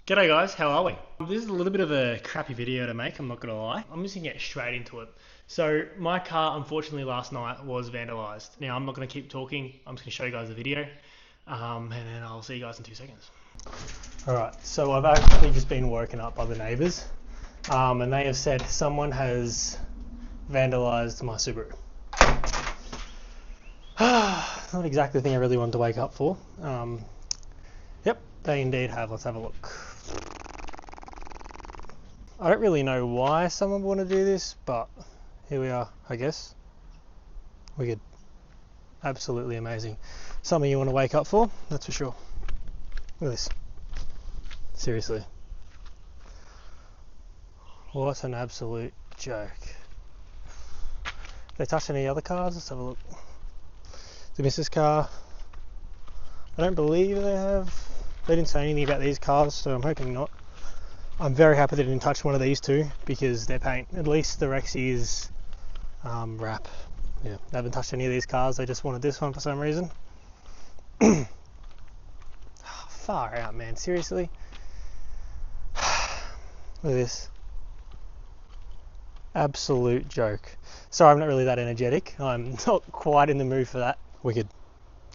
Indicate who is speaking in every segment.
Speaker 1: G'day guys, how are we? This is a little bit of a crappy video to make, I'm not gonna lie. I'm just gonna get straight into it. So my car, unfortunately, last night was vandalised. Now I'm not gonna keep talking, I'm just gonna show you guys the video, and then I'll see you guys in 2 seconds. Alright, so I've actually just been woken up by the neighbours, and they have said someone has vandalised my Subaru. Not exactly the thing I really wanted to wake up for. Yep, they indeed have. Let's have a look. I don't really know why someone would want to do this, but here we are, I guess. Wicked. Absolutely amazing. Something you want to wake up for, that's for sure. Look at this. Seriously. What an absolute joke. They touched any other cars? Let's have a look. The Mrs. car. I don't believe they have. They didn't say anything about these cars, so I'm hoping not. I'm very happy they didn't touch one of these two because they're paint. At least the Rexy is wrap. Yeah, they haven't touched any of these cars. They just wanted this one for some reason. Far out, man. Seriously. Look at this. Absolute joke. Sorry, I'm not really that energetic. I'm not quite in the mood for that. Wicked.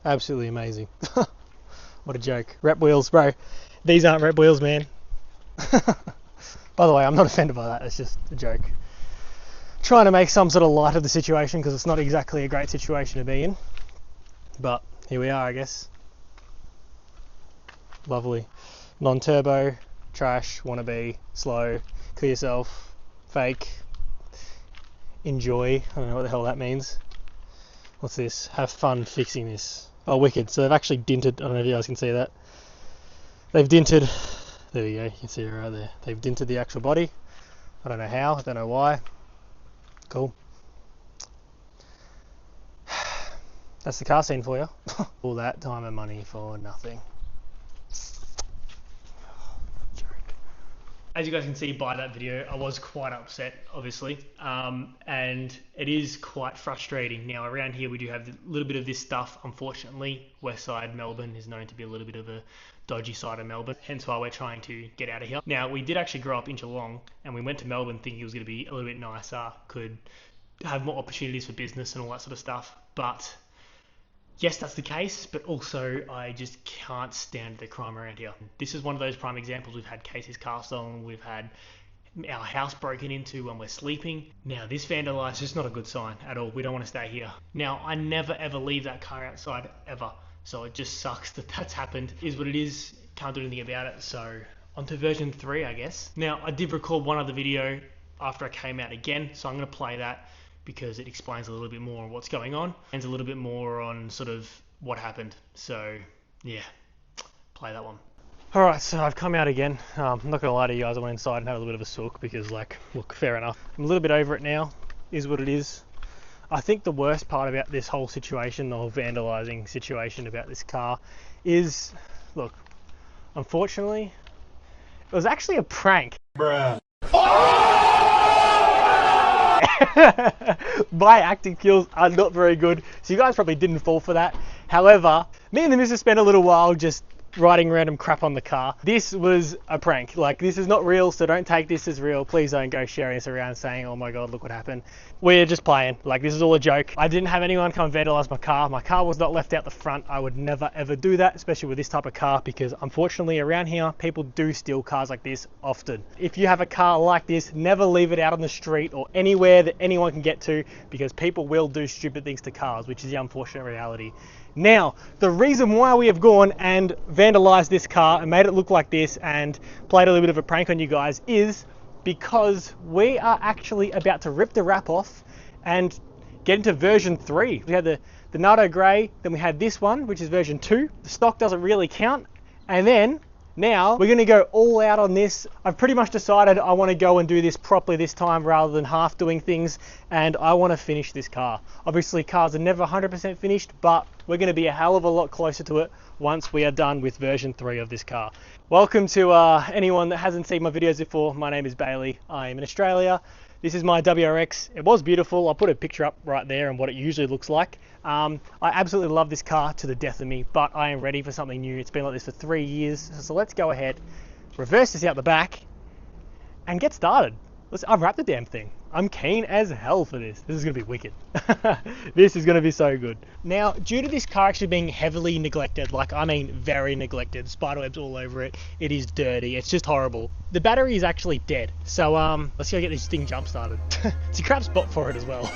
Speaker 1: Absolutely amazing. What a joke. Rep wheels, bro. These aren't rep wheels, man. By the way, I'm not offended by that. It's just a joke. Trying to make some sort of light of the situation because it's not exactly a great situation to be in. But here we are, I guess. Lovely. Non-turbo, trash, wannabe, slow, kill yourself, fake, enjoy. I don't know what the hell that means. What's this? Have fun fixing this. Oh, wicked. So they've actually dinted. I don't know if you guys can see that. They've dinted. There we go. You can see it right there. They've dinted the actual body. I don't know how. I don't know why. Cool. That's the car scene for you. All that time and money for nothing. As you guys can see by that video, I was quite upset, obviously, and it is quite frustrating. Now, around here we do have a little bit of this stuff, unfortunately. West side Melbourne is known to be a little bit of a dodgy side of Melbourne, hence why we're trying to get out of here. Now, we did actually grow up in Geelong, and we went to Melbourne thinking it was going to be a little bit nicer, could have more opportunities for business and all that sort of stuff, but yes, that's the case, but also I just can't stand the crime around here. This is one of those prime examples. We've had Casey's car stolen, we've had our house broken into when we're sleeping. Now this vandalised is not a good sign at all. We don't want to stay here. Now I never ever leave that car outside ever, so it just sucks that that's happened. It is what it is, can't do anything about it, so on to version 3 I guess. Now I did record one other video after I came out again, so I'm going to play that because it explains a little bit more on what's going on and a little bit more on sort of what happened. So yeah, play that one. Alright, so I've come out again. I'm not gonna lie to you guys, I went inside and had a little bit of a sook because, like, look, fair enough. I'm a little bit over it now, is what it is. I think the worst part about this whole situation, the whole vandalising situation about this car is, look, unfortunately, it was actually a prank. Bruh. My acting skills are not very good, so you guys probably didn't fall for that. However, me and the missus spent a little while just writing random crap on the car. This was a prank. Like, this is not real, so don't take this as real. Please don't go sharing this around saying, oh my god, look what happened. We're just playing. Like, this is all a joke. I didn't have anyone come vandalise my car. My car was not left out the front. I would never ever do that, especially with this type of car, because unfortunately around here, people do steal cars like this often. If you have a car like this, never leave it out on the street or anywhere that anyone can get to, because people will do stupid things to cars, which is the unfortunate reality. Now, the reason why we have gone and vandalised this car and made it look like this and played a little bit of a prank on you guys is because we are actually about to rip the wrap off and get into version 3. We had the Nardo Grey, then we had this one, which is version 2. The stock doesn't really count. And then now we're going to go all out on this. I've pretty much decided I want to go and do this properly this time rather than half doing things, and I want to finish this car. Obviously cars are never 100% finished, but we're going to be a hell of a lot closer to it once we are done with version 3 of this car. Welcome to anyone that hasn't seen my videos before. My name is Bailey. I am in Australia. This is my WRX. It was beautiful. I'll put a picture up right there and what it usually looks like. I absolutely love this car to the death of me, but I am ready for something new. It's been like this for 3 years, so let's go ahead, reverse this out the back, and get started. Let's unwrap the damn thing. I'm keen as hell for this. This is going to be wicked. This is going to be so good. Now, due to this car actually being heavily neglected, like I mean very neglected, spiderwebs all over it, it is dirty, it's just horrible. The battery is actually dead. So let's go get this thing jump started. It's a crap spot for it as well.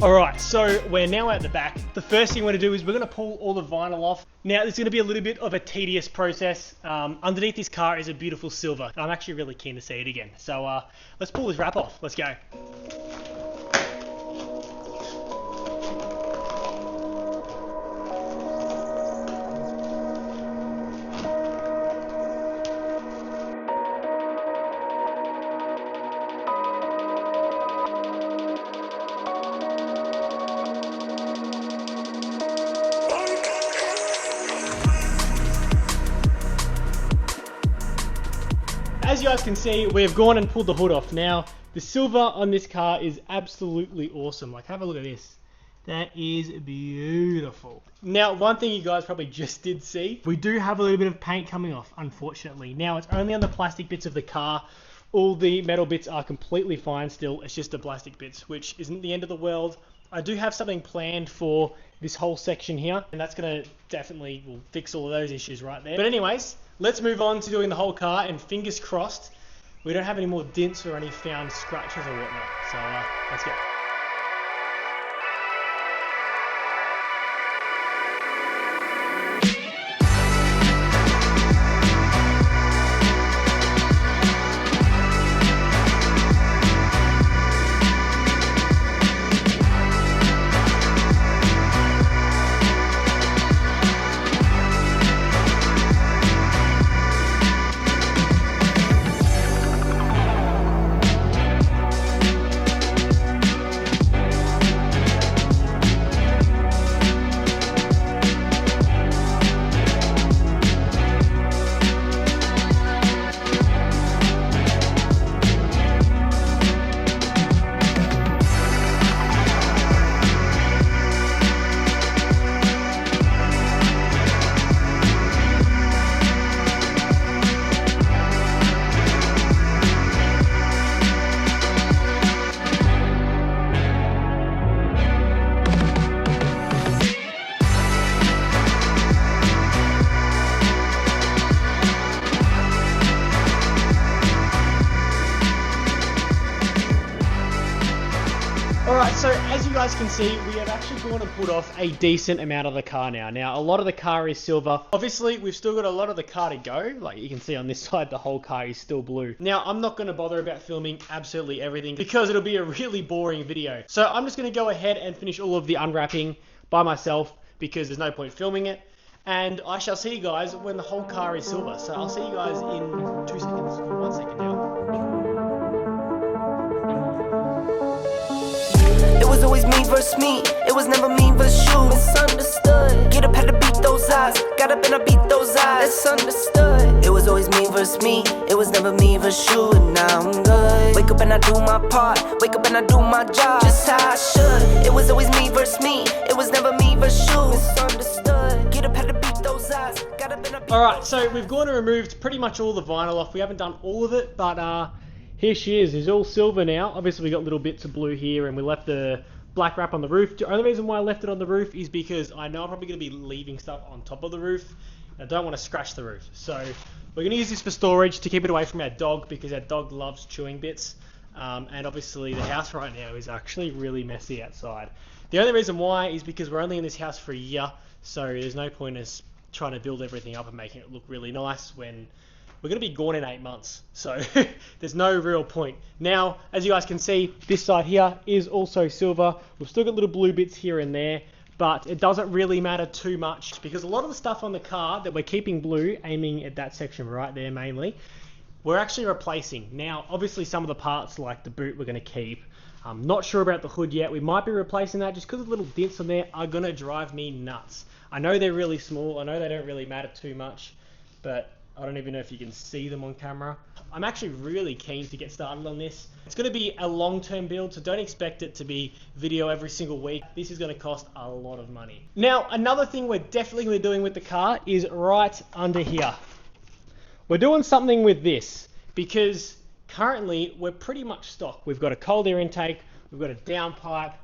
Speaker 1: Alright, so we're now at the back. The first thing we're going to do is we're going to pull all the vinyl off. Now, it's going to be a little bit of a tedious process. Underneath this car is a beautiful silver. I'm actually really keen to see it again. So let's pull this wrap off. Let's go. As you guys can see, we've gone and pulled the hood off. Now, the silver on this car is absolutely awesome. Like, have a look at this. That is beautiful. Now, one thing you guys probably just did see, we do have a little bit of paint coming off, unfortunately. Now, it's only on the plastic bits of the car. All the metal bits are completely fine still. It's just the plastic bits, which isn't the end of the world. I do have something planned for this whole section here, and that's going to definitely will fix all of those issues right there. But anyways, let's move on to doing the whole car, and fingers crossed we don't have any more dents or any found scratches or whatnot. So let's go. Alright, so as you guys can see, we have actually gone and put off a decent amount of the car now. Now, a lot of the car is silver. Obviously, we've still got a lot of the car to go. Like you can see on this side, the whole car is still blue. Now, I'm not going to bother about filming absolutely everything because it'll be a really boring video. So I'm just going to go ahead and finish all of the unwrapping by myself because there's no point filming it. And I shall see you guys when the whole car is silver. So I'll see you guys in 2 seconds, or 1 second now.
Speaker 2: It was always me versus me, it was never me versus you. Misunderstood. Get up, had to beat those eyes. Got up and I beat those eyes. That's understood. It was always me versus me, it was never me versus you. And now I'm good. Wake up and I do my part. Wake up and I do my job just how I should. It was always me versus me, it was never me versus you. Misunderstood. Get up, had to beat those eyes. Got up and I beat.
Speaker 1: Alright, so we've gone and removed pretty much all the vinyl off. We haven't done all of it, but here she is. It's all silver now. Obviously, we got little bits of blue here, and we left the black wrap on the roof. The only reason why I left it on the roof is because I know I'm probably going to be leaving stuff on top of the roof. I don't want to scratch the roof. So we're going to use this for storage to keep it away from our dog because our dog loves chewing bits. And obviously, the house right now is actually really messy outside. The only reason why is because we're only in this house for a year, so there's no point in us trying to build everything up and making it look really nice when we're going to be gone in 8 months, so there's no real point. Now, as you guys can see, this side here is also silver. We've still got little blue bits here and there, but it doesn't really matter too much because a lot of the stuff on the car that we're keeping blue, aiming at that section right there mainly, we're actually replacing. Now, obviously some of the parts like the boot we're going to keep. I'm not sure about the hood yet. We might be replacing that just because the little dents on there are going to drive me nuts. I know they're really small. I know they don't really matter too much, but I don't even know if you can see them on camera. I'm actually really keen to get started on this. It's going to be a long-term build, so don't expect it to be video every single week. This is going to cost a lot of money. Now, another thing we're definitely going to be doing with the car is right under here. We're doing something with this because currently we're pretty much stock. We've got a cold air intake, we've got a downpipe,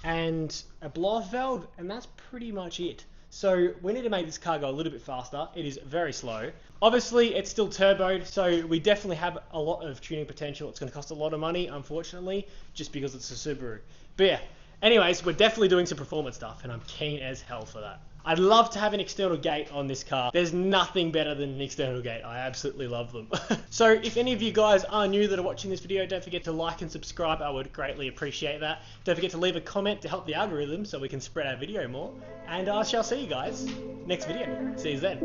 Speaker 1: and a blow-off valve, and that's pretty much it. So we need to make this car go a little bit faster. It is very slow. Obviously, it's still turboed, so we definitely have a lot of tuning potential. It's going to cost a lot of money, unfortunately, just because it's a Subaru. But yeah, anyways, we're definitely doing some performance stuff, and I'm keen as hell for that. I'd love to have an external gate on this car. There's nothing better than an external gate. I absolutely love them. So if any of you guys are new that are watching this video, don't forget to like and subscribe. I would greatly appreciate that. Don't forget to leave a comment to help the algorithm so we can spread our video more. And I shall see you guys next video. See you then.